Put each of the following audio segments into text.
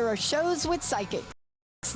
There are shows with psychics,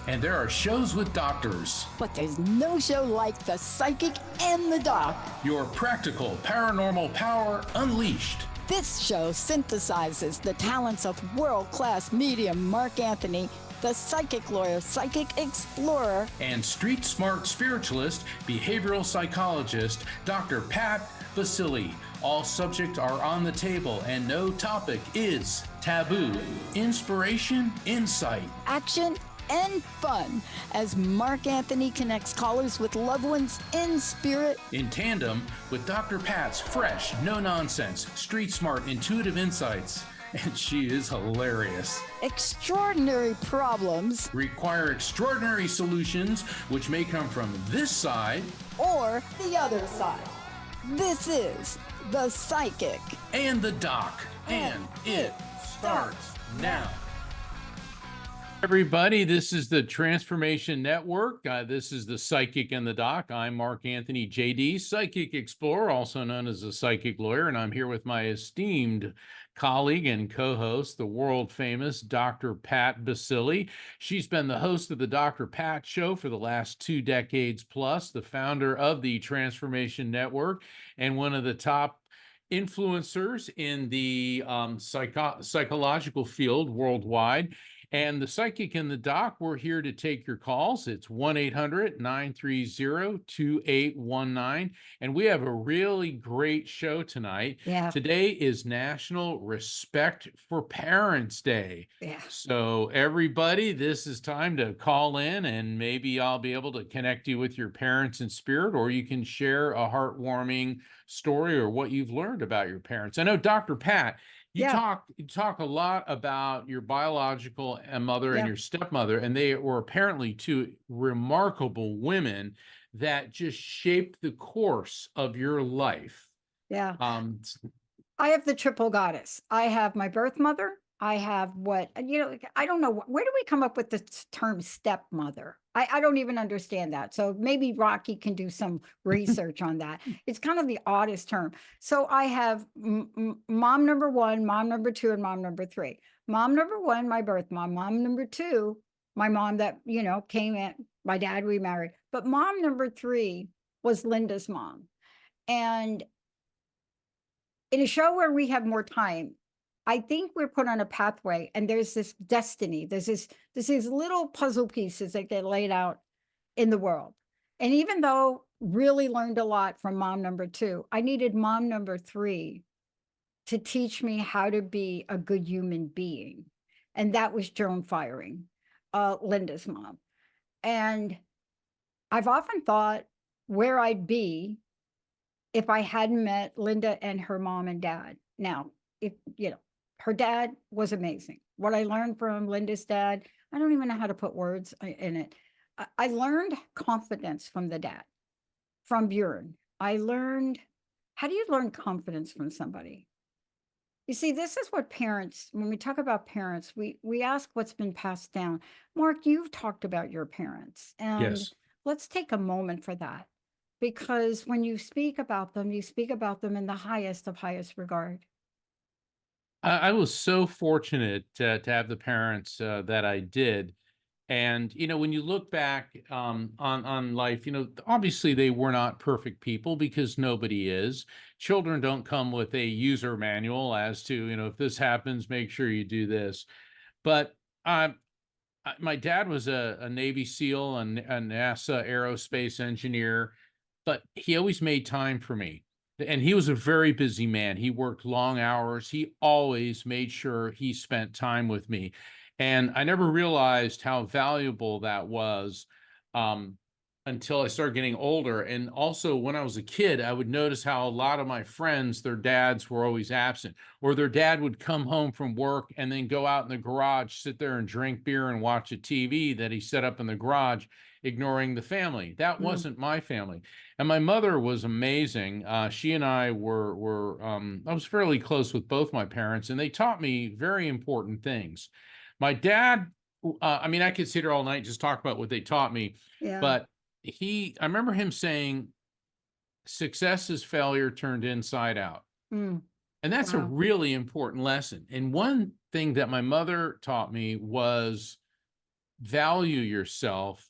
and there are shows with doctors. but there's no show like The Psychic and the Doc. Your practical paranormal power unleashed. This show synthesizes the talents of world-class medium Mark Anthony, the psychic lawyer, psychic explorer, and street smart spiritualist, behavioral psychologist, Dr. Pat Baccili. All subjects are on the table and no topic is taboo. Inspiration, insight, action, and fun as Mark Anthony connects callers with loved ones in spirit, in tandem with Dr. Pat's fresh, no-nonsense, street-smart, intuitive insights. And she is hilarious. Extraordinary problems Require extraordinary solutions, which may come from this side or the other side. This is The Psychic and the Doc. And it starts now. Everybody, this is the Transformation Network. This is the Psychic and the Doc. I'm Mark Anthony, JD, Psychic Explorer, also known as a Psychic Lawyer, and I'm here with my esteemed colleague and co-host, the world-famous Dr. Pat Baccili. She's been the host of the Dr. Pat Show for the last 2 decades plus, the founder of the Transformation Network, and one of the top influencers in the psychological field worldwide. And the Psychic and the Doc, we're here to take your calls. It's 1-800-930-2819. And we have a really great show tonight. Yeah. Today is National Respect for Parents Day. Yeah. So everybody, this is time to call in and maybe I'll be able to connect you with your parents in spirit, or you can share a heartwarming story or what you've learned about your parents. I know, Dr. Pat, you talk a lot about your biological mother and your stepmother, and they were apparently 2 remarkable women that just shaped the course of your life. Yeah. I have the triple goddess. I have my birth mother. I have I don't know, where do we come up with the term stepmother? I don't even understand that. So maybe Rocky can do some research on that. It's kind of the oddest term. So I have mom number 1, mom number 2, and mom number 3. Mom number 1, my birth mom. Mom number 2, my mom that, came in, my dad remarried. But mom number 3 was Linda's mom. And in a show where we have more time, I think we're put on a pathway, and there's this destiny. There's these little puzzle pieces that get laid out in the world. And even though really learned a lot from mom number 2, I needed mom number 3 to teach me how to be a good human being. And that was Joan Firing, Linda's mom. And I've often thought where I'd be if I hadn't met Linda and her mom and dad. Now, her dad was amazing. What I learned from Linda's dad, I don't even know how to put words in it. I learned confidence from the dad, from Bjorn. I learned, how do you learn confidence from somebody? You see, this is what parents, when we talk about parents, we ask what's been passed down. Mark, you've talked about your parents. And Yes. let's take a moment for that. Because when you speak about them, you speak about them in the highest of highest regard. I was so fortunate to have the parents that I did. And, when you look back on life, obviously they were not perfect people because nobody is. Children don't come with a user manual as to, if this happens, make sure you do this. But my dad was a Navy SEAL and a NASA aerospace engineer, but he always made time for me. And he was a very busy man. He worked long hours. He always made sure he spent time with me. And I never realized how valuable that was until I started getting older. And also when I was a kid, I would notice how a lot of my friends, their dads were always absent, or their dad would come home from work and then go out in the garage, sit there and drink beer and watch a TV that he set up in the garage, ignoring the family. That wasn't my family. And my mother was amazing. She and I I was fairly close with both my parents, and they taught me very important things. My dad, I could sit here all night and just talk about what they taught me, but I remember him saying, success is failure turned inside out. And that's a really important lesson. And one thing that my mother taught me was value yourself,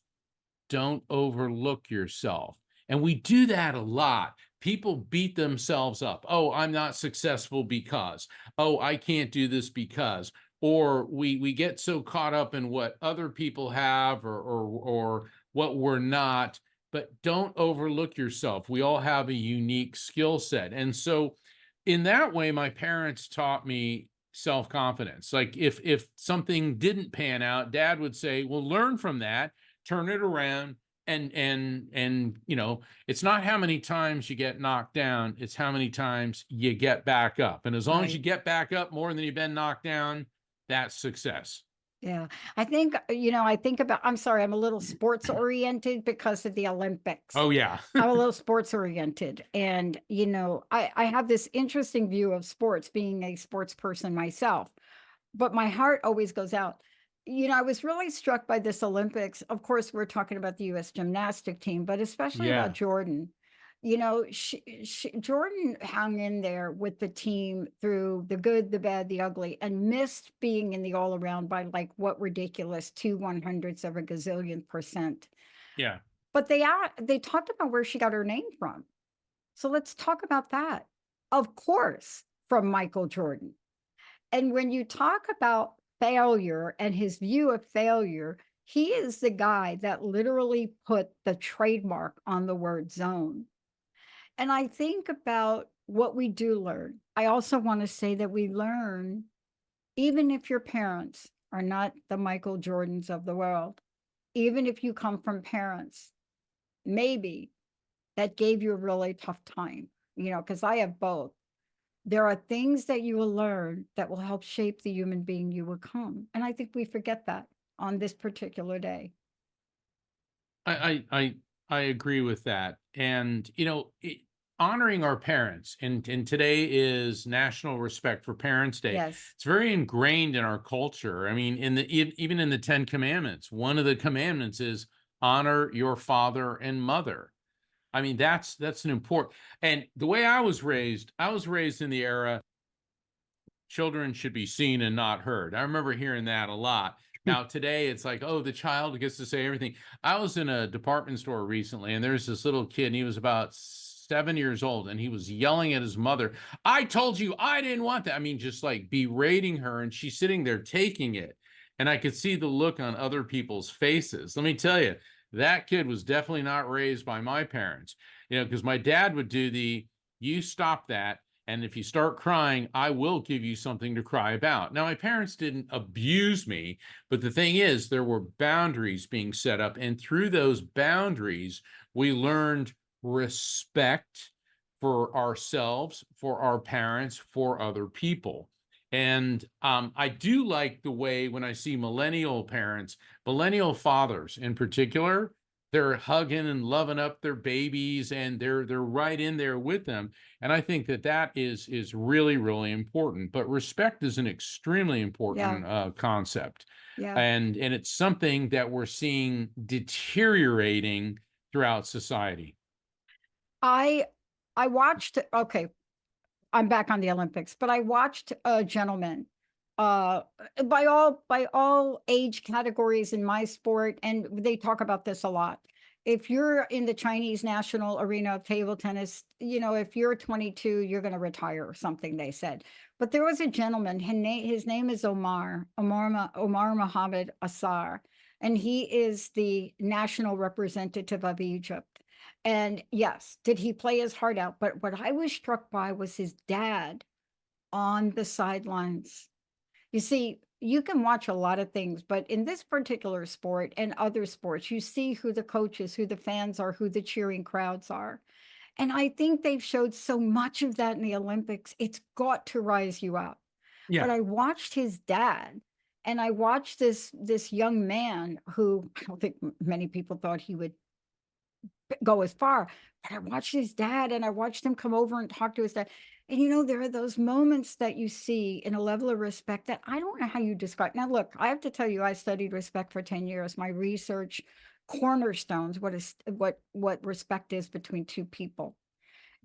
don't overlook yourself. And we do that a lot. People beat themselves up. Oh, I'm not successful because. Oh, I can't do this because. Or we get so caught up in what other people have, or what we're not, but don't overlook yourself. We all have a unique skill set. And so in that way, my parents taught me self-confidence. Like if something didn't pan out, dad would say, well, learn from that, turn it around, and it's not how many times you get knocked down, it's how many times you get back up. And as long as you Right. get back up more than you've been knocked down, that's success. Yeah. I think, I think about, I'm sorry, I'm a little sports oriented because of the Olympics. Oh yeah. I'm a little sports oriented. And, I have this interesting view of sports, being a sports person myself, but my heart always goes out. I was really struck by this Olympics. Of course, we're talking about the US gymnastic team, but especially about Yeah. Jordan. Jordan hung in there with the team through the good, the bad, the ugly, and missed being in the all around by like what ridiculous 2/100ths of a gazillion percent. Yeah. But they talked about where she got her name from. So let's talk about that. Of course, from Michael Jordan. And when you talk about failure and his view of failure, he is the guy that literally put the trademark on the word zone. And I think about what we do learn. I also want to say that we learn, even if your parents are not the Michael Jordans of the world, even if you come from parents, maybe that gave you a really tough time, because I have both. There are things that you will learn that will help shape the human being you become. And I think we forget that on this particular day. I agree with that. And honoring our parents, and today is National Respect for Parents Day. Yes. It's very ingrained in our culture. I mean, even in the 10 commandments, one of the commandments is honor your father and mother. I mean, that's an important. And the way I was raised in the era children should be seen and not heard. I remember hearing that a lot. Now today it's like, oh, the child gets to say everything. I was in a department store recently, and there's this little kid, and he was about 7 years old, and he was yelling at his mother, I told you I didn't want that. I mean, just like berating her, and she's sitting there taking it. And I could see the look on other people's faces. Let me tell you, that kid was definitely not raised by my parents, because my dad would do you stop that, and if you start crying, I will give you something to cry about. Now, my parents didn't abuse me, but the thing is, there were boundaries being set up. And through those boundaries, we learned respect for ourselves, for our parents, for other people. And I do like the way when I see millennial parents, millennial fathers in particular, they're hugging and loving up their babies, and they're right in there with them. And I think that is really, really important. But respect is an extremely Yeah. important concept, Yeah. and it's something that we're seeing deteriorating throughout society. I I watched, okay, I'm back on the Olympics, but I watched a gentleman, uh, by all age categories in my sport, and they talk about this a lot. If you're in the Chinese national arena of table tennis, if you're 22, you're going to retire or something, they said. But there was a gentleman, his name is Omar Mohammed Assar, and he is the national representative of Egypt. And yes, did he play his heart out? But what I was struck by was his dad on the sidelines. You see, you can watch a lot of things, but in this particular sport and other sports, you see who the coaches, who the fans are, who the cheering crowds are. And I think they've showed so much of that in the Olympics. It's got to rise you up. But Yeah. I watched his dad, and I watched this young man who I don't think many people thought he would go as far. But I watched his dad, and I watched him come over and talk to his dad. And there are those moments that you see in a level of respect that I don't know how you describe. Now, look, I have to tell you, I studied respect for 10 years. My research cornerstones, what respect is between two people.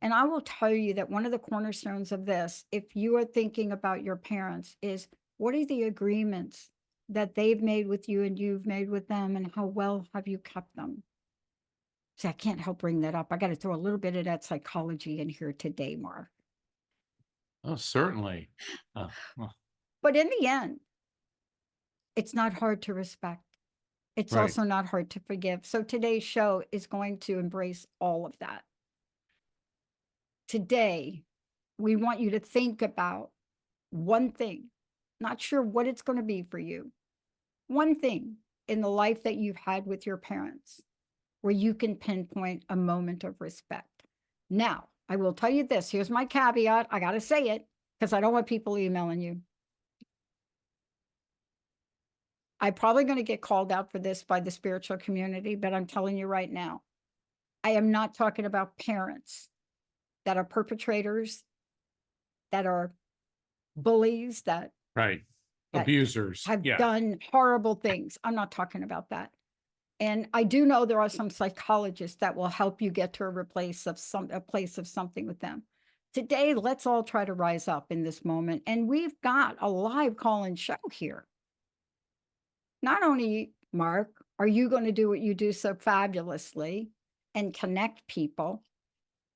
And I will tell you that one of the cornerstones of this, if you are thinking about your parents, is What are the agreements that they've made with you and you've made with them, and how well have you kept them? See, I can't help bring that up. I got to throw a little bit of that psychology in here today, Mark. Oh, certainly. Well, But in the end, it's not hard to respect. It's right. also not hard to forgive. So today's show is going to embrace all of that. Today, we want you to think about one thing, not sure what it's going to be for you, one thing in the life that you've had with your parents where you can pinpoint a moment of respect. Now, I will tell you this. Here's my caveat. I got to say it because I don't want people emailing you. I'm probably going to get called out for this by the spiritual community, but I'm telling you right now, I am not talking about parents that are perpetrators, that are bullies, that Right. that Abusers. have Yeah. done horrible things. I'm not talking about that. And I do know there are some psychologists that will help you get to a place of something with them. Today, let's all try to rise up in this moment. And we've got a live call-in show here. Not only, Mark, are you going to do what you do so fabulously and connect people,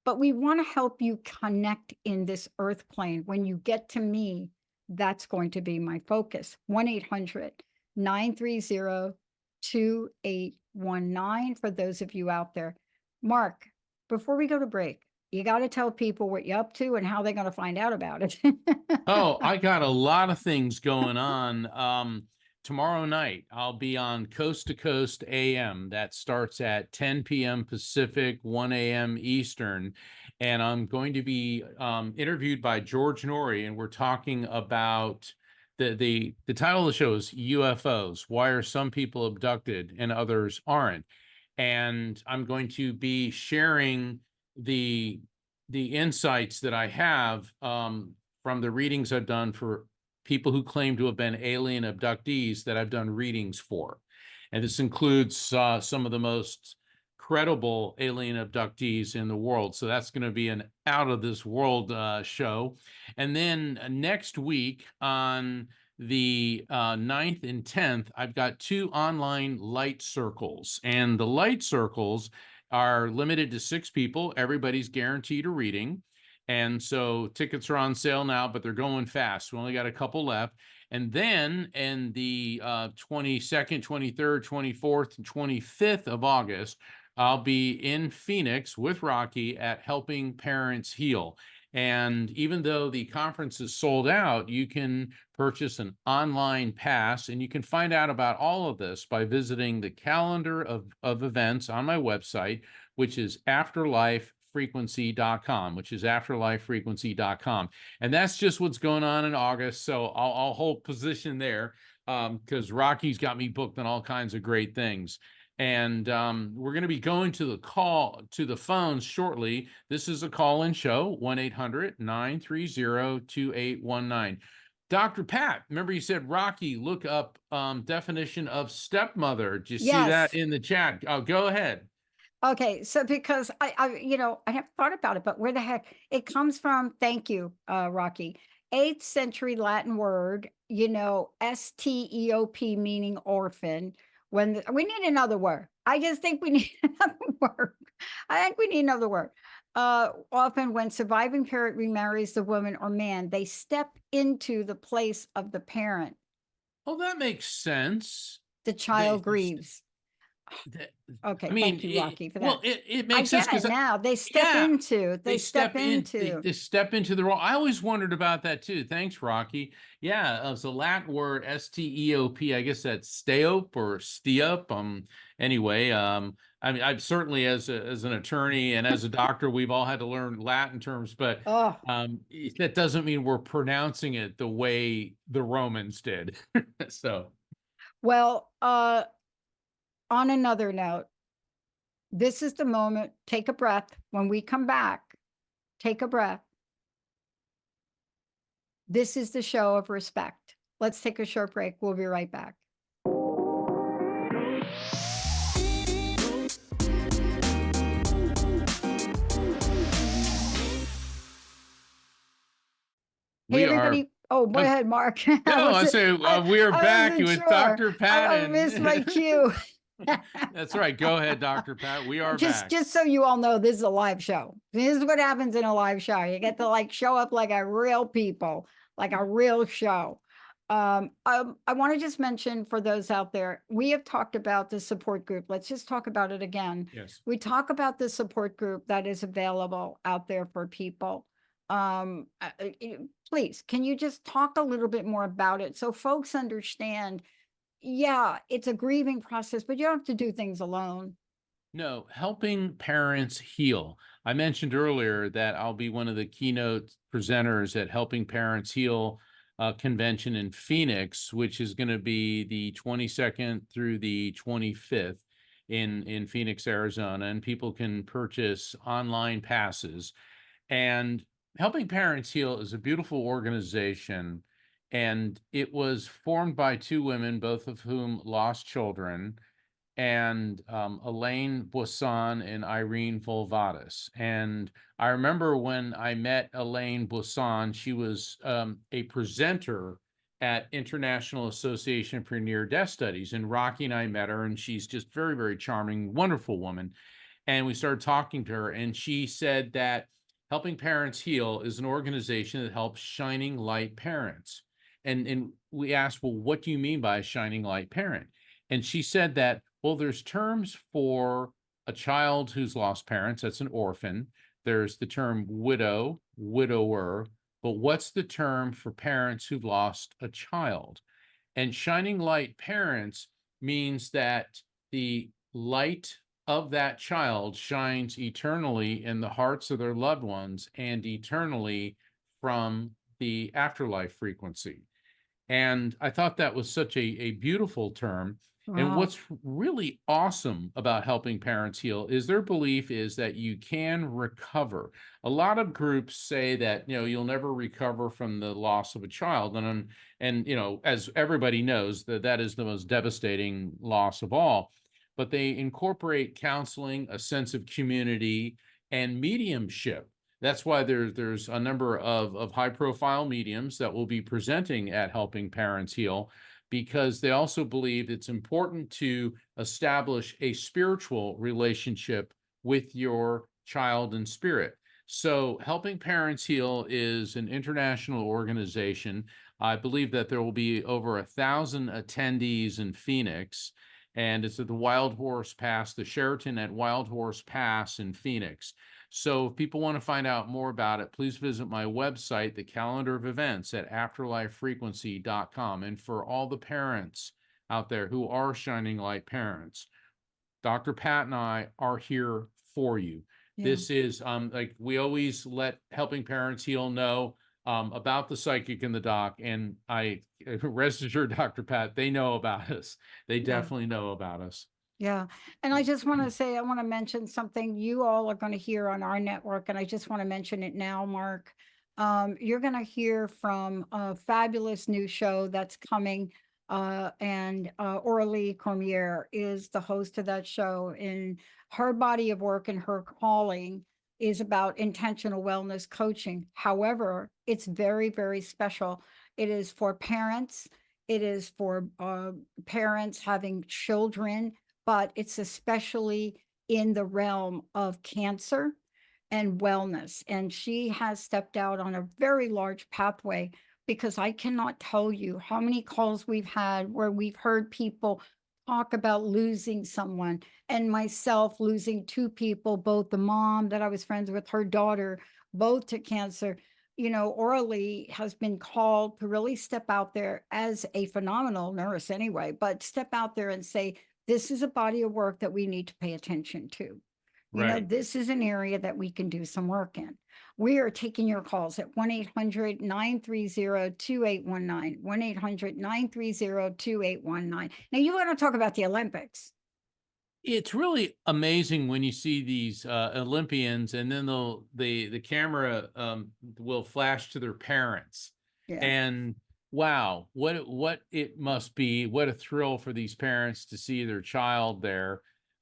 but we want to help you connect in this earth plane. When you get to me, that's going to be my focus. 1-800-930-2819 for those of you out there. Mark, before we go to break, you got to tell people what you're up to and how they're going to find out about it. Oh, I got a lot of things going on. Tomorrow night, I'll be on Coast to Coast AM. That starts at 10 p.m. Pacific, 1 a.m. Eastern. And I'm going to be interviewed by George Norrie, and we're talking about the title of the show is UFOs. Why are some people abducted and others aren't? And I'm going to be sharing the insights that I have from the readings I've done for people who claim to have been alien abductees that I've done readings for. And this includes some of the most credible alien abductees in the world. So that's going to be an out of this world show. And then next week on the 9th and 10th, I've got 2 online light circles. And the light circles are limited to 6 people. Everybody's guaranteed a reading. And so tickets are on sale now, but they're going fast. We only got a couple left. And then in the 22nd, 23rd, 24th, and 25th of August, I'll be in Phoenix with Rocky at Helping Parents Heal. And even though the conference is sold out, you can purchase an online pass, and you can find out about all of this by visiting the calendar of events on my website, which is afterlifefrequency.com, which is afterlifefrequency.com. And that's just what's going on in August. So I'll hold position there because Rocky's got me booked on all kinds of great things. And we're going to be going to the phones shortly. This is a call-in show, 1-800-930-2819. Dr. Pat, remember you said, Rocky, look up definition of stepmother. Did you see that Yes. in the chat? Oh, go ahead. Okay, so because I haven't thought about it, but where the heck it comes from? Thank you, Rocky. 8th century Latin word, steop, meaning orphan. We need another word. I just think we need another word. I think we need another word. Often when surviving parent remarries the woman or man, they step into the place of the parent. Oh, that makes sense. The child grieves. That, Okay, I mean, thank you, Rocky, for that. well, it I makes sense get it because now. They step yeah, into. They step they into. step into the role. I always wondered about that too. Thanks, Rocky. Yeah, it's a Latin word, steop. I guess that's steop or steop. Anyway, I mean, I've certainly as an attorney and as a doctor, we've all had to learn Latin terms, but Oh, that doesn't mean we're pronouncing it the way the Romans did. So. well, on another note, this is the moment. Take a breath. When we come back, take a breath. This is the show of respect. Let's take a short break. We'll be right back. Hey, everybody. Oh, go Uh, ahead, Mark. no, I say we are I back wasn't with sure. Dr. Pat I missed my and cue. that's right. Go ahead, Dr. Pat. We are back. Just so you all know, this is a live show. This is what happens in a live show. You get to like show up like a real people, like a real show. I want to just mention for those out there, we have talked about the support group. Let's just talk about it again. Yes. We talk about the support group that is available out there for people. Please, can you just talk a little bit more about it so folks understand? Yeah, it's a grieving process, but you don't have to do things alone. No, helping parents heal. I mentioned earlier that I'll be one of the keynote presenters at Helping Parents Heal convention in Phoenix, which is going to be the 22nd through the 25th in Phoenix, Arizona, and people can purchase online passes. And Helping Parents Heal is a beautiful organization, and it was formed by two women, both of whom lost children, and Elaine Boisson and Irene Volvatis. And I remember when I met Elaine Boisson, she was a presenter at International Association for Near-Death Studies. And Rocky and I met her, and she's just very, very charming, wonderful woman. And we started talking to her, and she said that Helping Parents Heal is an organization that helps shining light parents. And we asked, well, what do you mean by a shining light parent? And she said that, well, there's terms for a child who's lost parents, that's an orphan. There's the term widow, widower, but what's the term for parents who've lost a child? And shining light parents means that the light of that child shines eternally in the hearts of their loved ones and eternally from the afterlife frequency. And I thought that was such a beautiful term. And Wow. what's really awesome about Helping Parents Heal is their belief is that you can recover. A lot of groups say that, you'll never recover from the loss of a child. And as everybody knows, that is the most devastating loss of all. But they incorporate counseling, a sense of community, and mediumship. That's why there's a number of high profile mediums that will be presenting at Helping Parents Heal, because they also believe it's important to establish a spiritual relationship with your child and spirit. So Helping Parents Heal is an international organization. I believe that there will be over 1,000 attendees in Phoenix, and it's at the Wild Horse Pass, the Sheraton at Wild Horse Pass in Phoenix. So if people want to find out more about it, please visit my website, the calendar of events at afterlifefrequency.com. And for all the parents out there who are shining light parents, Dr. Pat and I are here for you. Yeah. This is like we always let Helping Parents Heal know about the psychic and the doc. And I rest assured, Dr. Pat, they know about us. They Yeah. definitely know about us. Yeah. And I just want to say, I want to mention something you all are going to hear on our network. And I just want to mention it now, Mark. You're going to hear from a fabulous new show that's coming. And Orly Cormier is the host of that show. And her body of work and her calling is about intentional wellness coaching. However, it's very, very special. It is for parents. It is for parents having children, but it's especially in the realm of cancer and wellness. And she has stepped out on a very large pathway, because I cannot tell you how many calls we've had where we've heard people talk about losing someone, and myself losing two people, both the mom that I was friends with, her daughter, both to cancer. Orally has been called to really step out there as a phenomenal nurse anyway, but step out there and say, this is a body of work that we need to pay attention to. Right. This is an area that we can do some work in. We are taking your calls at 1-800-930-2819, 1-800-930-2819. Now, you want to talk about the Olympics. It's really amazing when you see these Olympians, and then the camera will flash to their parents. Yeah. And wow, what it must be, what a thrill for these parents to see their child there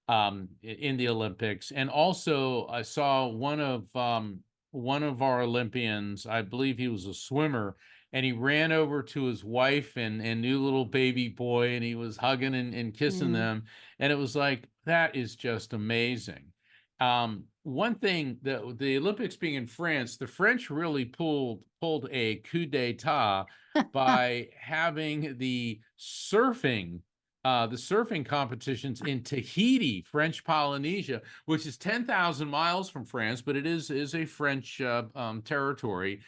in the Olympics. And also I saw one of our Olympians, I believe he was a swimmer, and he ran over to his wife and new little baby boy, and he was hugging and kissing Mm. them. And it was like, that is just amazing. One thing, the Olympics being in France, the French really pulled a coup d'etat by having the surfing competitions in Tahiti, French Polynesia, which is 10,000 miles from France, but it is a French territory.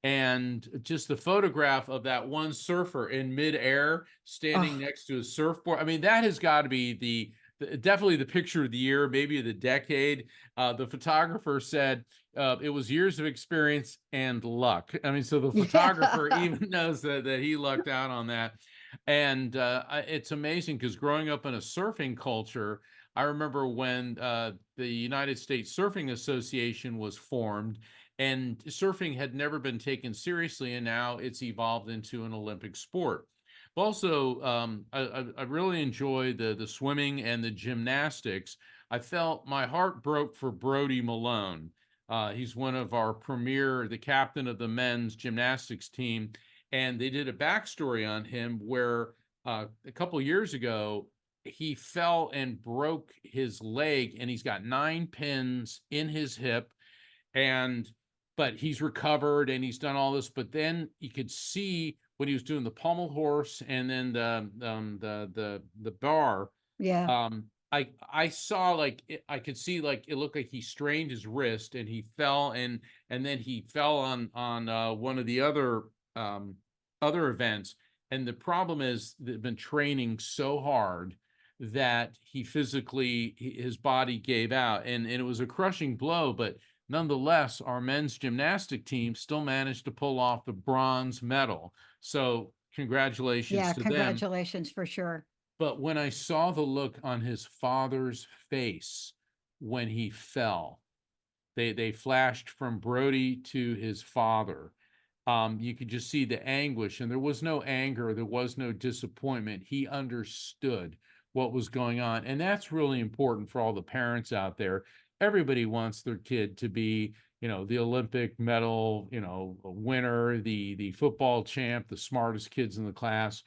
And just the photograph of that one surfer in midair standing Oh, next to a surfboard. I mean, that has got to be definitely the picture of the year, maybe of the decade. The photographer said it was years of experience and luck. I mean, so the photographer yeah. even knows that he lucked out on that. And it's amazing because growing up in a surfing culture, I remember when the United States Surfing Association was formed, and surfing had never been taken seriously, and now it's evolved into an Olympic sport. But also, I really enjoy the swimming and the gymnastics. I felt my heart broke for Brody Malone. He's one of our the captain of the men's gymnastics team, and they did a backstory on him where a couple years ago he fell and broke his leg, and he's got 9 pins in his hip, and but he's recovered and he's done all this. But then you could see when he was doing the pommel horse and then the bar, Yeah. I saw like I could see like it looked like he strained his wrist and he fell, and then he fell on one of the other events. And the problem is they've been training so hard that his body gave out, and it was a crushing blow. But nonetheless, our men's gymnastic team still managed to pull off the bronze medal. So congratulations Yeah. to them. Congratulations for sure. But when I saw the look on his father's face when he fell, they flashed from Brody to his father. You could just see the anguish, and there was no anger, there was no disappointment. He understood what was going on, and that's really important for all the parents out there. Everybody wants their kid to be, the Olympic medal, winner, the football champ, the smartest kids in the class.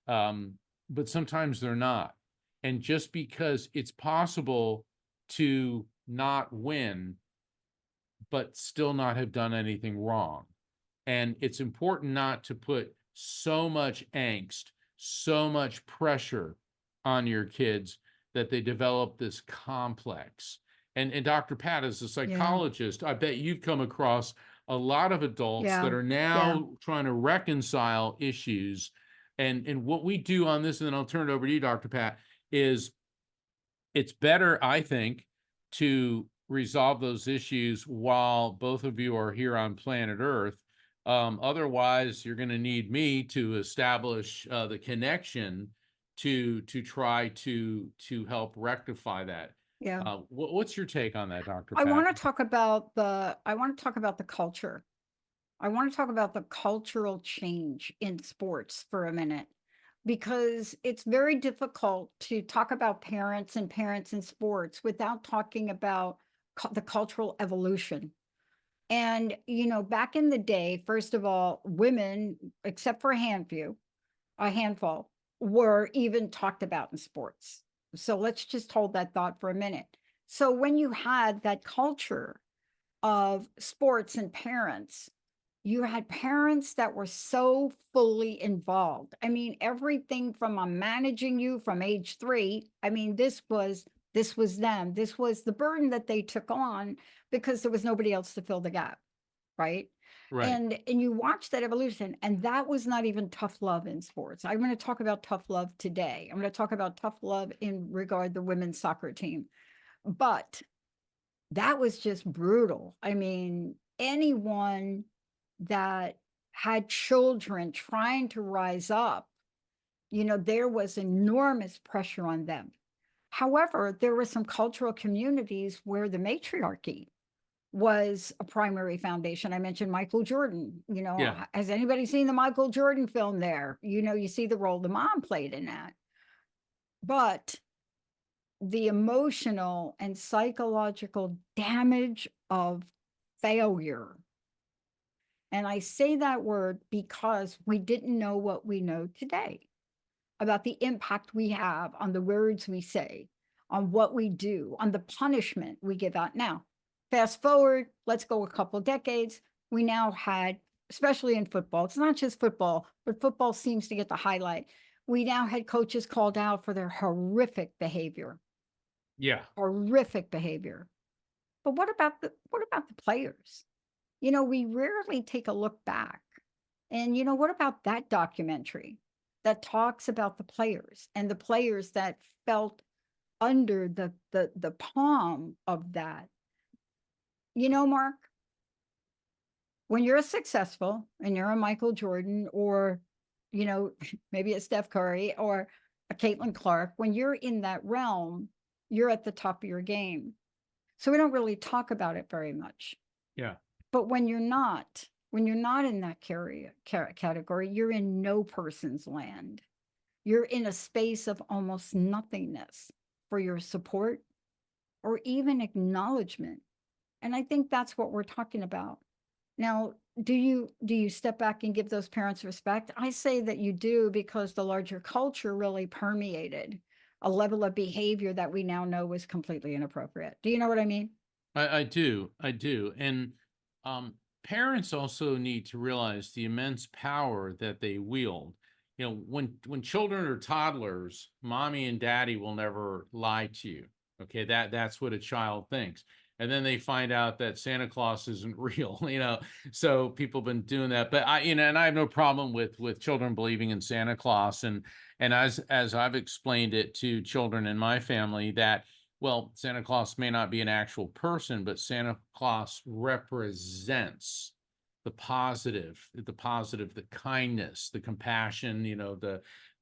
Um, but sometimes they're not. And just because it's possible to not win, but still not have done anything wrong. And it's important not to put so much angst, so much pressure on your kids that they develop this complex. And Dr. Pat, as a Yeah. psychologist, I bet you've come across a lot of adults Yeah. that are Yeah. now trying to reconcile issues. And what we do on this, and then I'll turn it over to you, Dr. Pat, is it's better, I think, to resolve those issues while both of you are here on planet Earth. Otherwise, you're going to need me to establish the connection to try to help rectify that. Yeah. What's your take on that, Dr. I Pat? want to talk about the culture. I want to talk about the cultural change in sports for a minute because it's very difficult to talk about parents and parents in sports without talking about the cultural evolution. And, back in the day, first of all, women, except for a handful, were even talked about in sports. So let's just hold that thought for a minute. So when you had that culture of sports and parents, you had parents that were so fully involved. I mean, everything from I'm managing you from age 3. I mean, this was them. This was the burden that they took on because there was nobody else to fill the gap, right? Right. And you watch that evolution, and that was not even tough love in sports. I'm going to talk about tough love today. I'm going to talk about tough love in regard the women's soccer team. But that was just brutal. I mean, anyone that had children trying to rise up, there was enormous pressure on them. However, there were some cultural communities where the matriarchy was a primary foundation. I mentioned Michael Jordan. Yeah. Has anybody seen the Michael Jordan film there? You see the role the mom played in that. But the emotional and psychological damage of failure And I say that word because we didn't know what we know today about the impact we have on the words we say, on what we do, on the punishment we give out. Now, fast forward, let's go a couple decades. We now had, especially in football, it's not just football, but football seems to get the highlight. We now had coaches called out for their horrific behavior. Yeah. Horrific behavior. But what about the players? We rarely take a look back. And what about that documentary that talks about the players and the players that felt under the palm of that? Mark, when you're successful and you're a Michael Jordan or, maybe a Steph Curry or a Caitlin Clark, when you're in that realm, you're at the top of your game. So we don't really talk about it very much. Yeah. But when you're not in that category, you're in no person's land. You're in a space of almost nothingness for your support or even acknowledgement. And I think that's what we're talking about. Now, do you step back and give those parents respect? I say that you do, because the larger culture really permeated a level of behavior that we now know was completely inappropriate. Do you know what I mean? I do. And parents also need to realize the immense power that they wield. When children are toddlers, mommy and daddy will never lie to you. Okay, that's what a child thinks. And then they find out that Santa Claus isn't real, so people have been doing that. But and I have no problem with children believing in Santa Claus. And as I've explained it to children in my family, that, well, Santa Claus may not be an actual person, but Santa Claus represents the positive, the kindness, the compassion,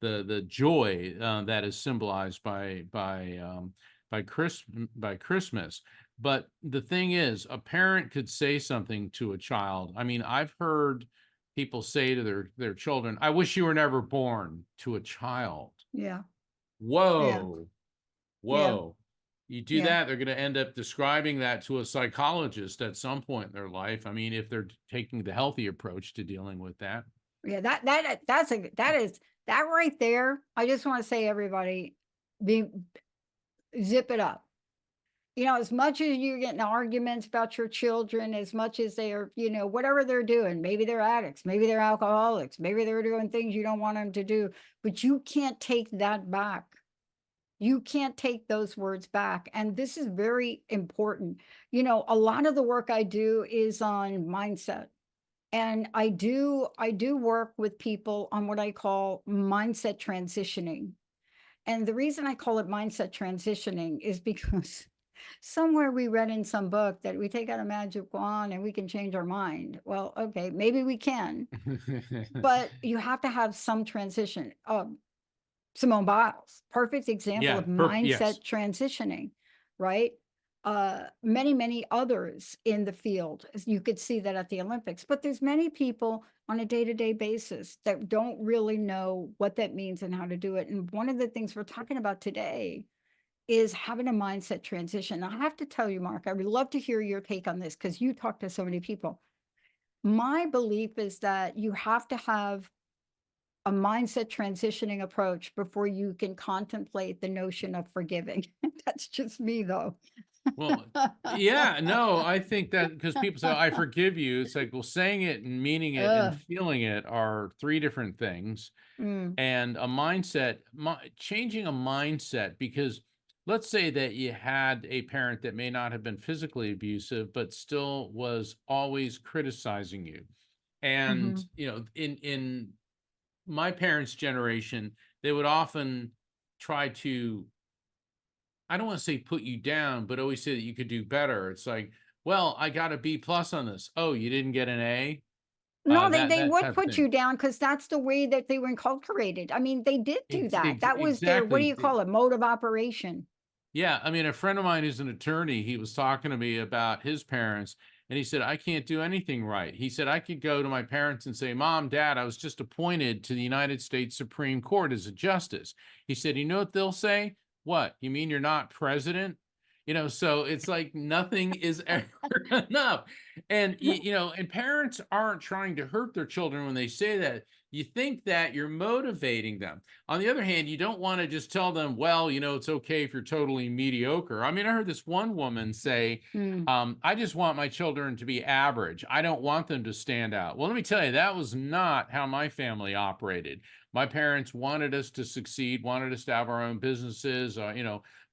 the joy that is symbolized by Christmas. But the thing is, a parent could say something to a child. I mean, I've heard people say to their children, "I wish you were never born," to a child. Yeah. Yeah. Whoa. Yeah. Whoa. You do Yeah. that, they're going to end up describing that to a psychologist at some point in their life. I mean, if they're taking the healthy approach to dealing with that. Yeah. That right there. I just want to say, everybody, zip it up. As much as you're getting arguments about your children, as much as they are, whatever they're doing, maybe they're addicts, maybe they're alcoholics, maybe they're doing things you don't want them to do, but you can't take that back. You can't take those words back. And this is very important. A lot of the work I do is on mindset. And I do work with people on what I call mindset transitioning. And the reason I call it mindset transitioning is because somewhere we read in some book that we take out a magic wand and we can change our mind. Well, okay, maybe we can, but you have to have some transition. Simone Biles, perfect example Yeah, of yes. mindset transitioning, right? Many others in the field. You could see that at the Olympics, but there's many people on a day-to-day basis that don't really know what that means and how to do it. And one of the things we're talking about today is having a mindset transition. I have to tell you, Mark, I would love to hear your take on this because you talk to so many people. My belief is that you have to have a mindset transitioning approach before you can contemplate the notion of forgiving. That's just me, though. Well, yeah, no, I think that because people say, "I forgive you," it's like, well, saying it and meaning it and Ugh. feeling it are three different things. Mm, And a mindset, changing a mindset, because let's say that you had a parent that may not have been physically abusive, but still was always criticizing you. And, mhm. in my parents' generation, they would often try to, I don't want to say put you down, but always say that you could do better. It's like, well, I got a B plus on this. Oh, you didn't get an A? No, they That would type of put thing. you down because that's the way that they were inculcated. I mean, they did do that. That was their, what do Exactly. you call it, mode of operation. Yeah, I mean, a friend of mine who's an attorney, he was talking to me about his parents, and he said, I can't do anything right. He said, I could go to my parents and say, Mom, Dad, I was just appointed to the United States Supreme Court as a justice. He said, you know what they'll say? What? You mean you're not president? So it's like nothing is ever enough. And and parents aren't trying to hurt their children when they say that. You think that you're motivating them. On the other hand, you don't want to just tell them, well, it's okay if you're totally mediocre. I mean, I heard this one woman say, Mm. I just want my children to be average. I don't want them to stand out. Well, let me tell you, that was not how my family operated. My parents wanted us to succeed, wanted us to have our own businesses,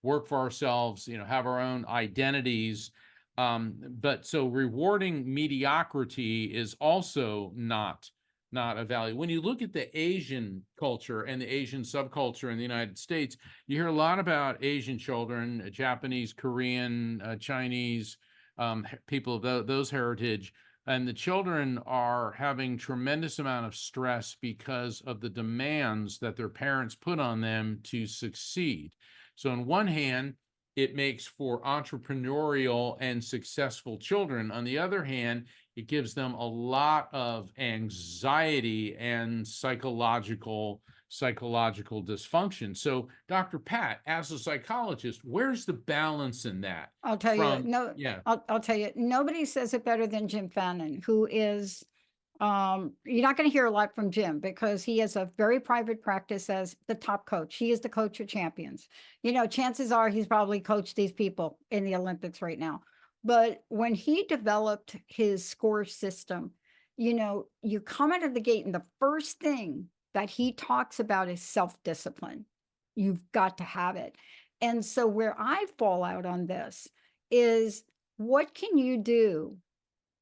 work for ourselves, have our own identities. But so rewarding mediocrity is also not a value. When you look at the Asian culture and the Asian subculture in the United States, you hear a lot about Asian children, Japanese, Korean, Chinese, people of those heritage. And the children are having tremendous amount of stress because of the demands that their parents put on them to succeed. So on one hand, it makes for entrepreneurial and successful children. On the other hand, it gives them a lot of anxiety and psychological dysfunction. So, Dr. Pat, as a psychologist, where's the balance in that? I'll tell you, From no, yeah, I'll tell you, nobody says it better than Jim Fannin, who is, you're not going to hear a lot from Jim because he has a very private practice as the top coach. He is the coach of champions. Chances are he's probably coached these people in the Olympics right now. But when he developed his score system, you come out of the gate and the first thing that he talks about is self-discipline. You've got to have it. And so where I fall out on this is, what can you do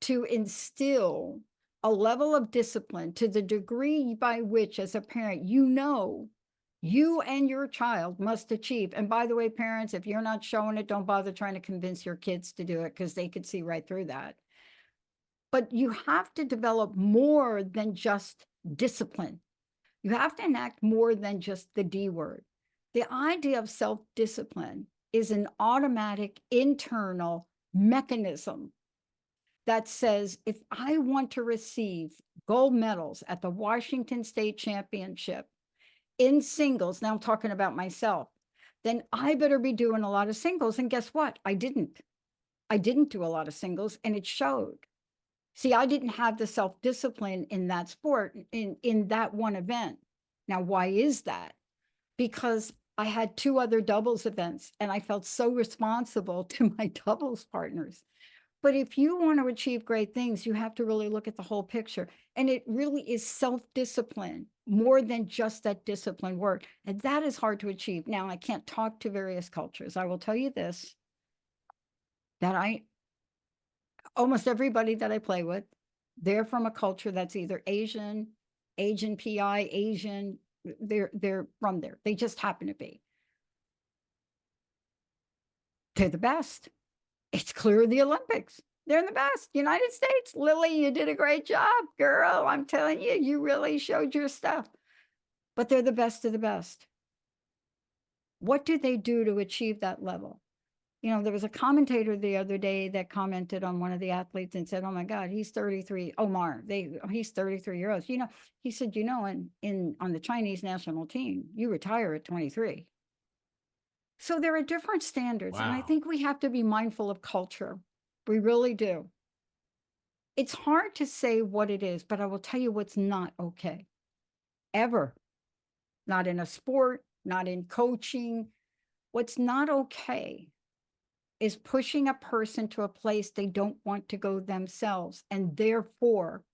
to instill a level of discipline to the degree by which, as a parent, you and your child must achieve. And by the way, parents, if you're not showing it, don't bother trying to convince your kids to do it, because they could see right through that. But you have to develop more than just discipline. You have to enact more than just the D word. The idea of self-discipline is an automatic internal mechanism that says, if I want to receive gold medals at the Washington State Championship in singles, now I'm talking about myself, then I better be doing a lot of singles. And guess what? I didn't. I didn't do a lot of singles, and it showed. See, I didn't have the self-discipline in that sport, in that one event. Now, why is that? Because I had 2 other doubles events, and I felt so responsible to my doubles partners. But if you want to achieve great things, you have to really look at the whole picture. And it really is self-discipline more than just that discipline word. And that is hard to achieve. Now, I can't talk to various cultures. I will tell you this, that almost everybody that I play with, they're from a culture that's either Asian PI, Asian, they're from there. They just happen to be. They're the best. It's clear the Olympics. They're the best. United States, Lily, you did a great job, girl. I'm telling you, you really showed your stuff. But they're the best of the best. What do they do to achieve that level? There was a commentator the other day that commented on one of the athletes and said, "Oh my God, he's 33. Omar, he's 33 years old." He said, on the Chinese national team, you retire at 23. So there are different standards. And I wow. think we have to be mindful of culture. We really do. It's hard to say what it is, but I will tell you what's not okay. Ever. Not in a sport, not in coaching. What's not okay is pushing a person to a place they don't want to go themselves, and therefore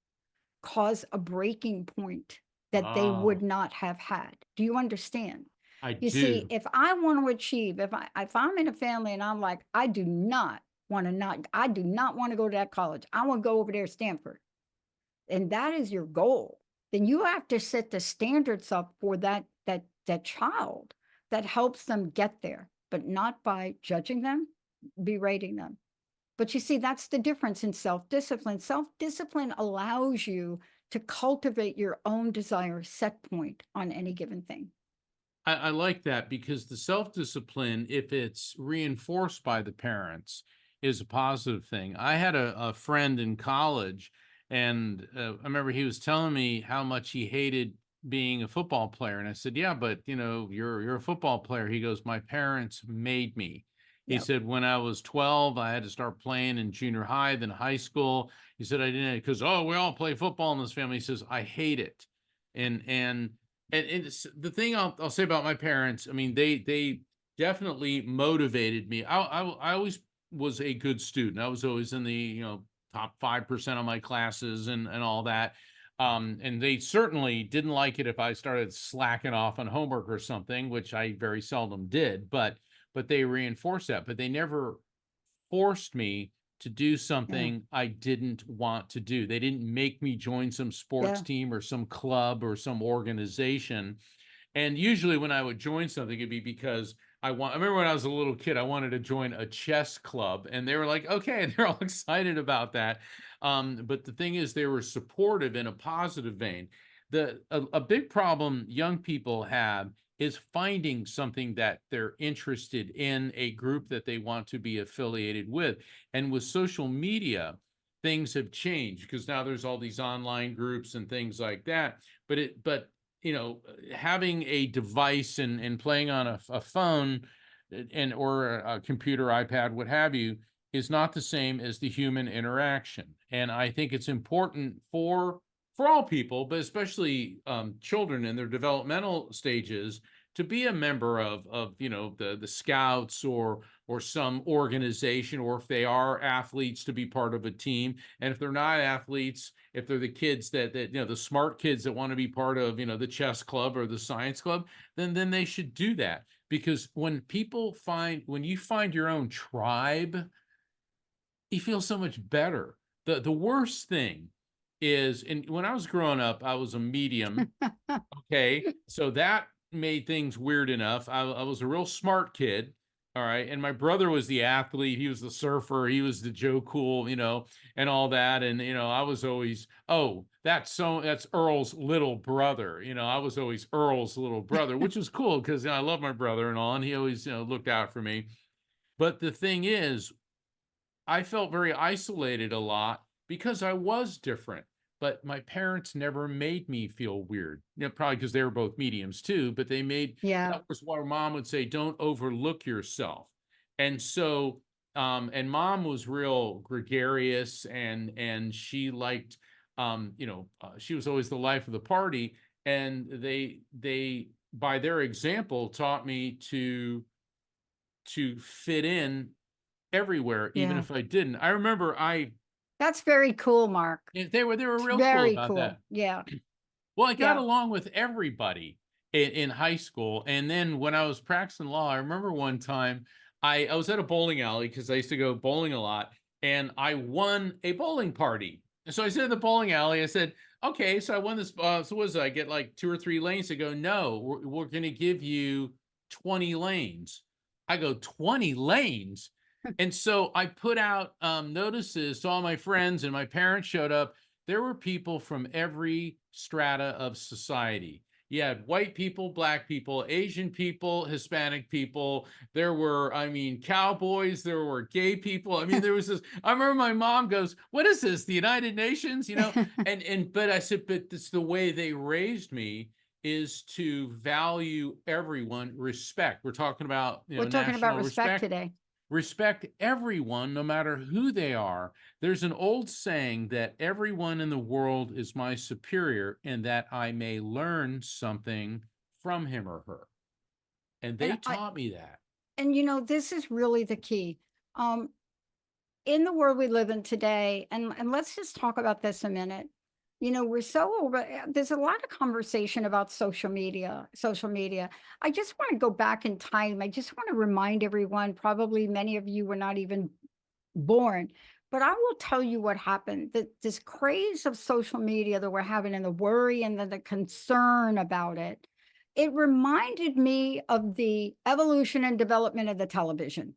cause a breaking point that they would Oh, not have had. Do you understand? I You see, do. if I want to achieve, if I'm in a family and I'm like, I do not want to go to that college. I want to go over there to Stanford. And that is your goal. Then you have to set the standards up for that child that helps them get there, but not by judging them, berating them. But you see, that's the difference in self-discipline. Self-discipline allows you to cultivate your own desire set point on any given thing. I like that because the self-discipline, if it's reinforced by the parents, is a positive thing. I had a friend in college, and I remember he was telling me how much he hated being a football player. And I said, "Yeah, but you're a football player." He goes, "My parents made me." He Yep. said, when I was 12, I had to start playing in junior high, then high school. He said, I didn't, because, oh, we all play football in this family. He says, I hate it. And it's the thing I'll say about my parents. I mean, they definitely motivated me. I always was a good student. I was always in the, top 5% of my classes and all that. And they certainly didn't like it if I started slacking off on homework or something, which I very seldom did, but they reinforced that. But they never forced me to do Yeah. something I didn't want to do. They didn't make me join some sports Yeah. team or some club or some organization. And usually when I would join something, it'd be because I remember when I was a little kid, I wanted to join a chess club, and they were like, okay, they're all excited about that. But the thing is, they were supportive in a positive vein. A big problem young people have is finding something that they're interested in, a group that they want to be affiliated with. And with social media, things have changed because now there's all these online groups and things like that. But having a device and playing on a phone and or a computer, iPad, what have you, is not the same as the human interaction. And I think it's important for all people, but especially children in their developmental stages, to be a member of the scouts or some organization, or if they are athletes, to be part of a team. And if they're not athletes, if they're the kids that the smart kids that want to be part of the chess club or the science club, then they should do that. Because when you find your own tribe, you feel so much better. The worst thing is, and when I was growing up, I was a medium. Okay, so that made things weird enough. I was a real smart kid. All right. And my brother was the athlete. He was the surfer. He was the Joe Cool, and all that. And, I was always, oh, that's Earl's little brother. I was always Earl's little brother, which was cool because I love my brother and all. And he always, looked out for me. But the thing is, I felt very isolated a lot because I was different. But my parents never made me feel weird. Probably because they were both mediums too, but Yeah. that was why mom would say, don't overlook yourself. And so, and mom was real gregarious and she liked, she was always the life of the party. And they, by their example, taught me to fit in everywhere, even Yeah. if I didn't. I remember That's very cool, Mark. they were It's real cool very about cool. that. Yeah. Well, I got Yeah. along with everybody in high school. And then when I was practicing law, I remember one time I was at a bowling alley because I used to go bowling a lot, and I won a bowling party. And so I said at the bowling alley, I said, okay, so I won this. So was I get like 2 or 3 lanes? They go, no, we're going to give you 20 lanes. I go, 20 lanes. And so I put out notices to all my friends, and my parents showed up. There were people from every strata of society. You had white people, black people, Asian people, Hispanic people. There were, I mean, cowboys. There were gay people. I mean, there was this. I remember my mom goes, "What is this? The United Nations?" But I said, but it's the way they raised me, is to value everyone, respect. We're talking about, We're talking about national respect respect. today. Respect everyone, no matter who they are. There's an old saying that everyone in the world is my superior, and that I may learn something from him or her. And And they taught me that. this is really the key. Um, in the world we live in today, and let's just talk about this a minute. We're so over, there's a lot of conversation about social media, social media. I just want to go back in time. I just want to remind everyone, probably many of you were not even born, but I will tell you what happened. That this craze of social media that we're having, and the worry and the concern about it, it reminded me of the evolution and development of the television.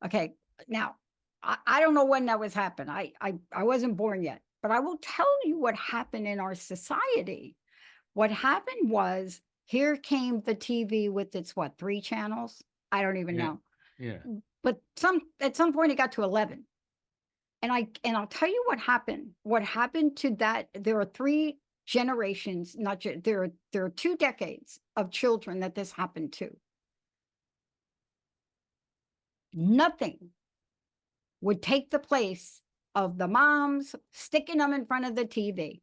Okay, now I don't know when that was happened. I wasn't born yet, but I will tell you what happened in our society. What happened was, here came the TV with its what, 3 channels? I don't even Yeah. know. Yeah. But at some point it got to 11. And I'll tell you what happened. What happened to that, there are 3 generations, not just, there are 2 decades of children that this happened to. Nothing would take the place of the moms sticking them in front of the TV.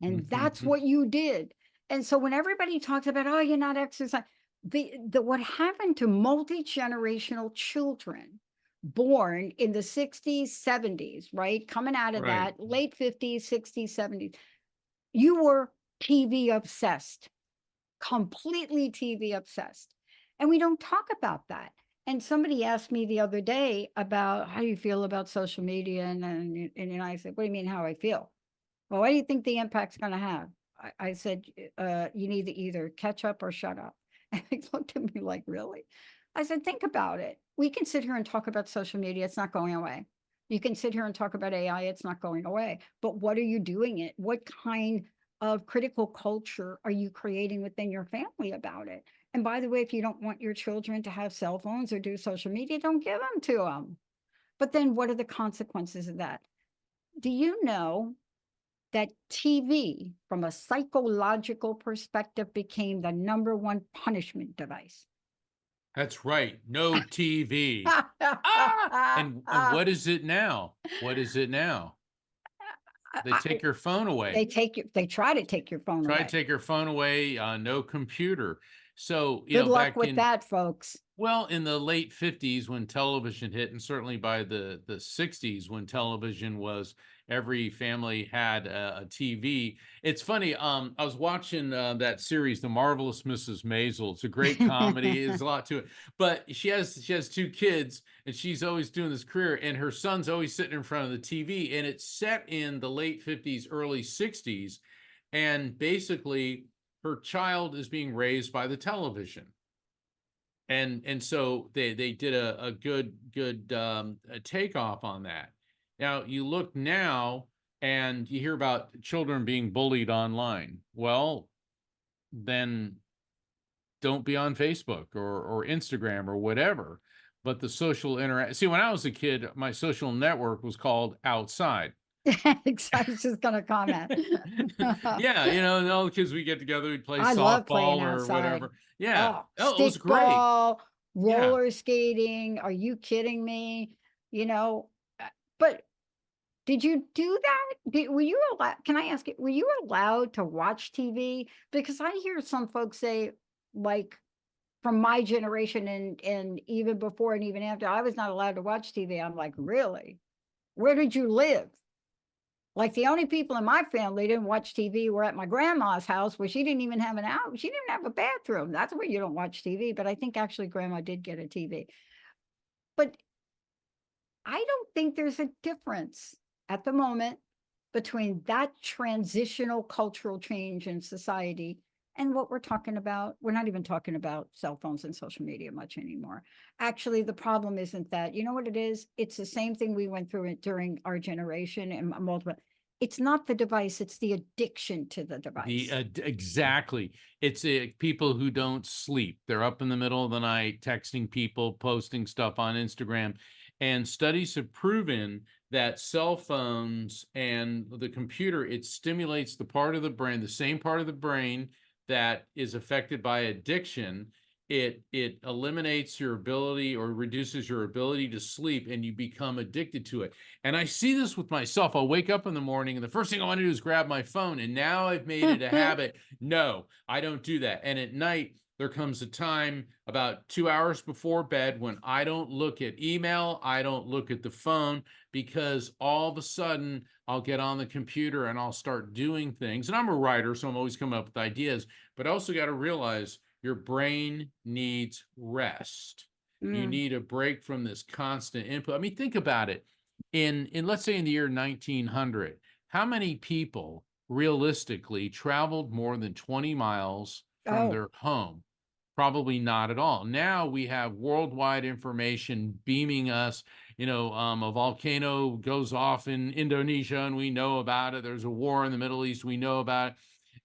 And that's what you did. And so when everybody talks about, oh, you're not exercising, the what happened to multi-generational children born in the 60s, 70s, right? Coming out of Right. that, late 50s, 60s, 70s, you were TV obsessed, completely TV obsessed. And we don't talk about that. And somebody asked me the other day about how you feel about social media. And I said, what do you mean how I feel? Well, what do you think the impact's going to have? I said, you need to either catch up or shut up. And they looked at me like, really? I said, think about it. We can sit here and talk about social media. It's not going away. You can sit here and talk about AI. It's not going away. But what are you doing it? What kind of critical culture are you creating within your family about it? And by the way, if you don't want your children to have cell phones or do social media, don't give them to them. But then what are the consequences of that? Do you know that TV, from a psychological perspective, became the #1 punishment device? That's right. No TV. Ah! And what is it now? What is it now? They take your phone away. They try to take your phone Try to away. take your phone away, no computer. So, Good luck back with in that, folks. well, in the late 50s when television hit, and certainly by the 60s when television was every family had a TV. It's funny, I was watching that series, The Marvelous Mrs. Maisel. It's a great comedy. There's a lot to it. But she has two kids, and she's always doing this career, and her son's always sitting in front of the TV, and it's set in the late 50s, early 60s, and basically her child is being raised by the television. And so they did a good a takeoff on that. Now you look now and you hear about children being bullied online. Well, then don't be on Facebook or Instagram or whatever. But the social interact. See, when I was a kid, my social network was called Outside. I was just going to comment. Yeah, and all the kids we get together, we'd play I love softball playing or outside. whatever. Yeah. Oh, Oh, it was great. stickball, Yeah. roller skating. Are you kidding me? You know, but did you do that? Were you allowed? Can I ask you, were you allowed to watch TV? Because I hear some folks say, like, from my generation and even before and even after, I was not allowed to watch TV. I'm like, really? Where did you live? Like, the only people in my family didn't watch TV were at my grandma's house, where she didn't even have an out. She didn't have a bathroom. That's where you don't watch TV. But I think actually grandma did get a TV. But I don't think there's a difference at the moment between that transitional cultural change in society and what we're talking about. We're not even talking about cell phones and social media much anymore. Actually, the problem isn't that. You know what it is? It's the same thing we went through it during our generation and multiple. It's not the device, it's the addiction to the device. Exactly. It's people who don't sleep. They're up in the middle of the night texting people, posting stuff on Instagram. And studies have proven that cell phones and the computer, it stimulates the part of the brain, the same part of the brain that is affected by addiction. It eliminates your ability or reduces your ability to sleep, and you become addicted to it. And I see this with myself. I'll wake up in the morning and the first thing I want to do is grab my phone. And now I've made it a habit. No, I don't do that. And at night, there comes a time about 2 hours before bed when I don't look at email, I don't look at the phone, because all of a sudden I'll get on the computer and I'll start doing things. And I'm a writer, so I'm always coming up with ideas, but I also got to realize your brain needs rest. You need a break from this constant input. I mean, think about it. In let's say in the year 1900, how many people realistically traveled more than 20 miles from their home? Probably not at all. Now we have worldwide information beaming us. A volcano goes off in Indonesia and we know about it. There's a war in the Middle East, we know about it.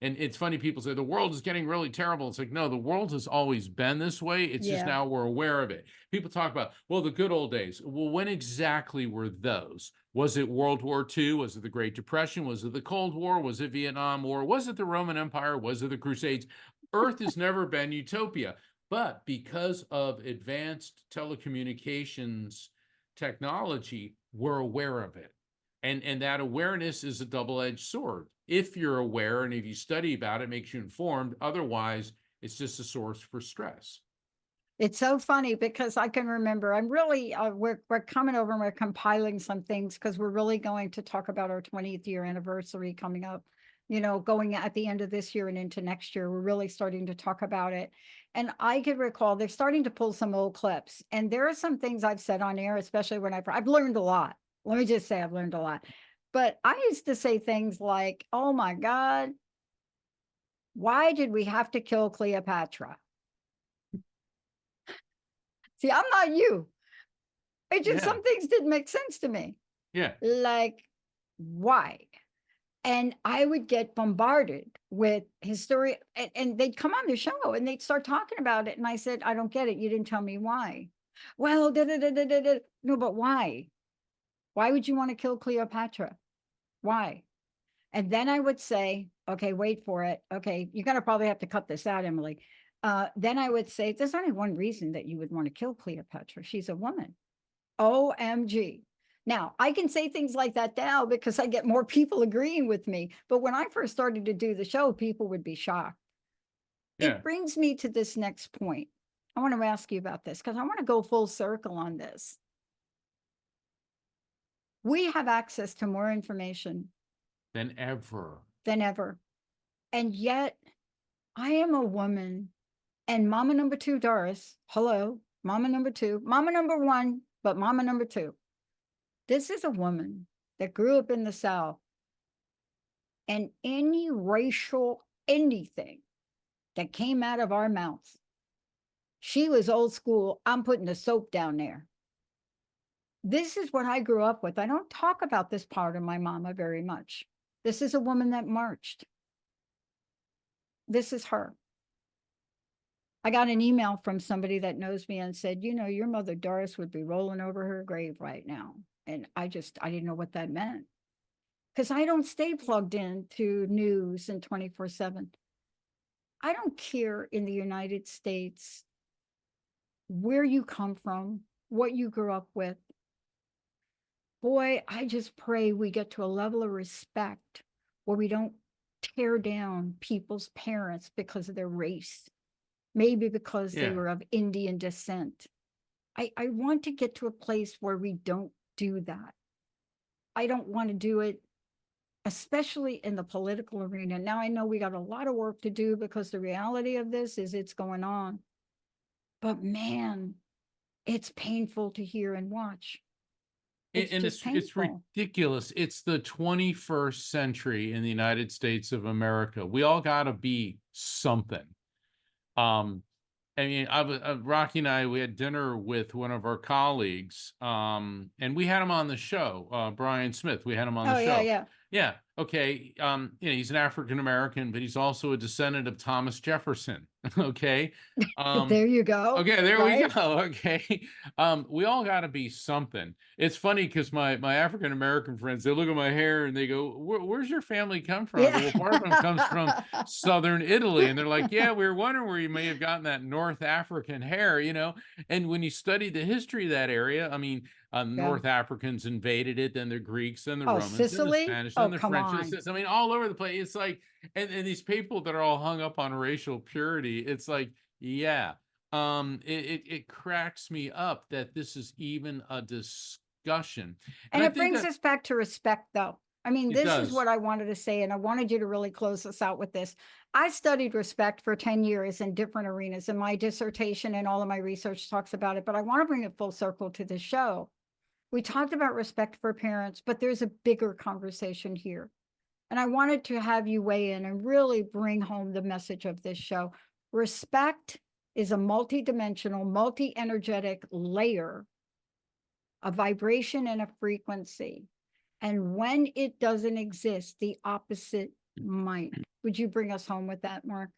And it's funny, people say the world is getting really terrible. It's like, no, the world has always been this way. It's just now we're aware of it. People talk about, well, the good old days. Well, when exactly were those? Was it World War II? Was it the Great Depression? Was it the Cold War? Was it Vietnam War? Was it the Roman Empire? Was it the Crusades? Earth has never been utopia. But because of advanced telecommunications technology, we're aware of it. And that awareness is a double-edged sword. If you're aware and if you study about it, it makes you informed. Otherwise, it's just a source for stress. It's so funny because I can remember I'm really we're coming over and we're compiling some things because we're really going to talk about our 20th year anniversary coming up. You know, going at the end of this year and into next year, we're really starting to talk about it. And I could recall they're starting to pull some old clips, and there are some things I've said on air, especially when I've learned a lot. Let me just say I've learned a lot. But I used to say things like, "Oh my God, why did we have to kill Cleopatra?" See, I'm not you. It just Yeah, some things didn't make sense to me. yeah, Like, why? And I would get bombarded with history, and they'd come on the show and they'd start talking about it. And I said, I don't get it. You didn't tell me why. Well, da, da, da, da, da, da. No, but why? Why would you want to kill Cleopatra? Why? And then I would say, okay, wait for it. Okay, you're going to probably have to cut this out, Emily. Then I would say, there's only one reason that you would want to kill Cleopatra. She's a woman. OMG. Now, I can say things like that now because I get more people agreeing with me. But when I first started to do the show, people would be shocked. yeah. It brings me to this next point. I want to ask you about this because I want to go full circle on this. We have access to more information Than ever. than ever. And yet, I am a woman, and mama number two, Doris, hello, mama number two, mama number one, but mama number two. This is a woman that grew up in the South, and any racial anything that came out of our mouths, she was old school. I'm putting the soap down there. This is what I grew up with. I don't talk about this part of my mama very much. This is a woman that marched. This is her. I got an email from somebody that knows me and said, you know, your mother Doris would be rolling over her grave right now. And I didn't know what that meant. Because I don't stay plugged into news and 24/7. I don't care in the United States where you come from, what you grew up with. Boy, I just pray we get to a level of respect where we don't tear down people's parents because of their race, maybe because they Yeah. were of Indian descent. I want to get to a place where we don't do that. I don't want to do it, especially in the political arena. Now, I know we got a lot of work to do because the reality of this is it's going on. But man, it's painful to hear and watch. It's And just it's painful. ridiculous. It's the 21st century in the United States of America. We all got to be something. Um, I mean, Rocky and I, we had dinner with one of our colleagues, and we had him on the show, Brian Smith. We had him on the Oh, yeah, show. yeah. Yeah. Okay. You know, he's an African American, but he's also a descendant of Thomas Jefferson. Okay. There you go. Okay, there we Right? go. Okay. We all got to be something. It's funny because my African American friends, they look at my hair and they go, Where's your family come from?" I go, Yeah. "Well, part of them comes from southern Italy." And they're like, "Yeah, we were wondering where you may have gotten that North African hair, you know." And when you study the history of that area, I mean, Yeah. North Africans invaded it, then the Greeks, then the Oh, Romans, then the Sicily? Spanish, then Oh, the come French. on. I mean, all over the place. It's like, and these people that are all hung up on racial purity, it's like, yeah. It cracks me up that this is even a discussion. And And I it think brings that us back to respect, though. I mean, it this is does. what I wanted to say, and I wanted you to really close this out with this. I studied respect for 10 years in different arenas, and my dissertation and all of my research talks about it, but I want to bring it full circle to this show. We talked about respect for parents, but there's a bigger conversation here. And I wanted to have you weigh in and really bring home the message of this show. Respect is a multidimensional, multi-energetic layer, a vibration and a frequency. And when it doesn't exist, the opposite might. Would you bring us home with that, Mark?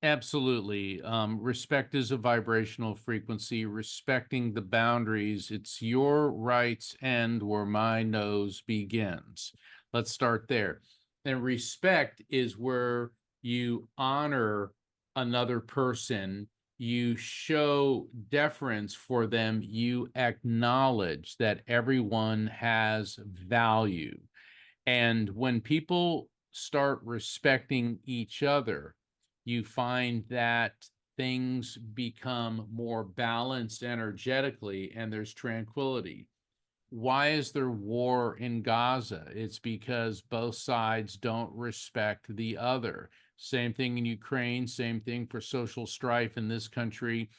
Absolutely. Respect is a vibrational frequency, respecting the boundaries. It's your rights end where my nose begins. Let's start there. And respect is where you honor another person, you show deference for them, you acknowledge that everyone has value. And when people start respecting each other, you find that things become more balanced energetically and there's tranquility. Why is there war in Gaza? It's because both sides don't respect the other. Same thing in Ukraine, same thing for social strife in this country.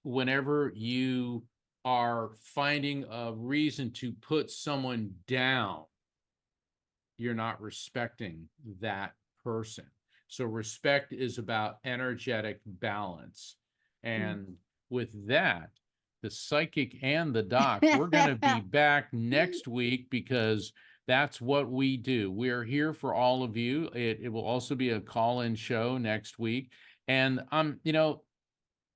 Whenever you are finding a reason to put someone down, you're not respecting that person. So respect is about energetic balance. And with that, the psychic and the doc, we're going to be back next week because that's what we do. We are here for all of you. It will also be a call-in show next week. And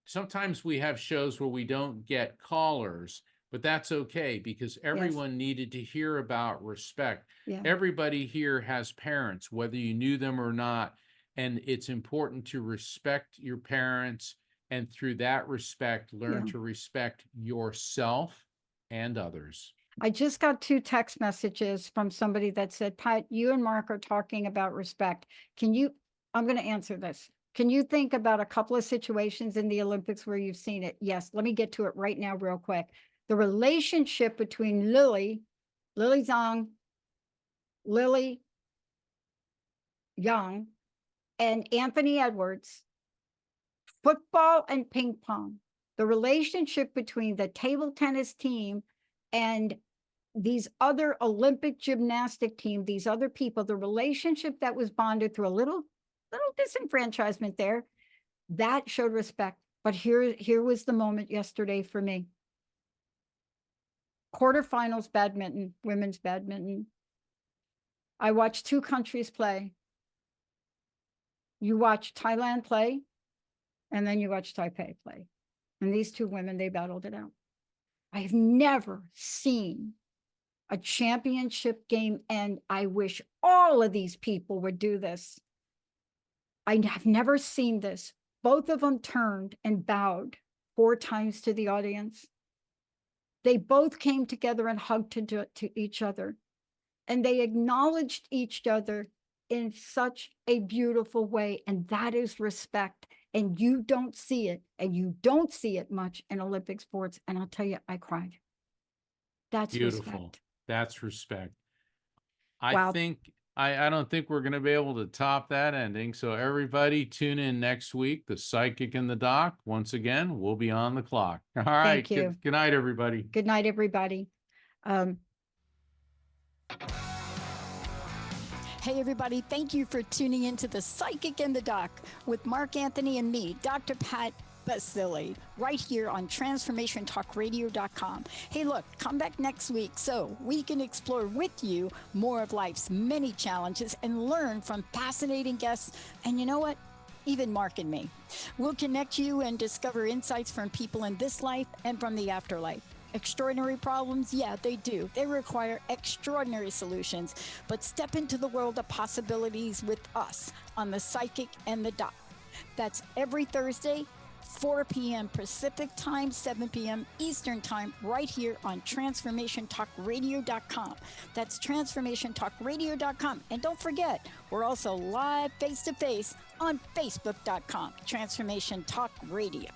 sometimes we have shows where we don't get callers, but that's okay because everyone needed to hear about respect. Yeah. Everybody here has parents, whether you knew them or not, and it's important to respect your parents, and through that respect, learn to respect yourself and others. I just got 2 text messages from somebody that said, Pat, you and Mark are talking about respect. I'm going to answer this. Can you think about a couple of situations in the Olympics where you've seen it? Yes. Let me get to it right now, real quick. The relationship between Lily Zhang, Lily Young, and Anthony Edwards, football and ping pong, the relationship between the table tennis team and these other Olympic gymnastic team, these other people, the relationship that was bonded through a little disenfranchisement there, that showed respect. But here was the moment yesterday for me. Quarterfinals badminton, women's badminton. I watched 2 countries play. You watch Thailand play, and then you watch Taipei play. And these 2 women, they battled it out. I have never seen a championship game, and I wish all of these people would do this. I have never seen this. Both of them turned and bowed 4 times to the audience. They both came together and hugged to each other, and they acknowledged each other in such a beautiful way, and that is respect. And you don't see it, and you don't see it much in Olympic sports. And I'll tell you, I cried. That's beautiful. Respect. That's respect. Wow. I don't think we're going to be able to top that ending. So everybody tune in next week. The Psychic and the Doc, once again, we'll be on the clock. All right. Thank you. Good night, everybody. Good night, everybody. Hey, everybody, thank you for tuning into The Psychic and the Doc with Mark Anthony and me, Dr. Pat Baccili, right here on TransformationTalkRadio.com. Hey, look, come back next week so we can explore with you more of life's many challenges and learn from fascinating guests. And you know what? Even Mark and me. We'll connect you and discover insights from people in this life and from the afterlife. Extraordinary problems? Yeah, they do. They require extraordinary solutions. But step into the world of possibilities with us on The Psychic and the Doc. That's every Thursday, 4 p.m. Pacific Time, 7 p.m. Eastern Time, right here on TransformationTalkRadio.com. That's TransformationTalkRadio.com. And don't forget, we're also live face-to-face on Facebook.com, Transformation Talk Radio.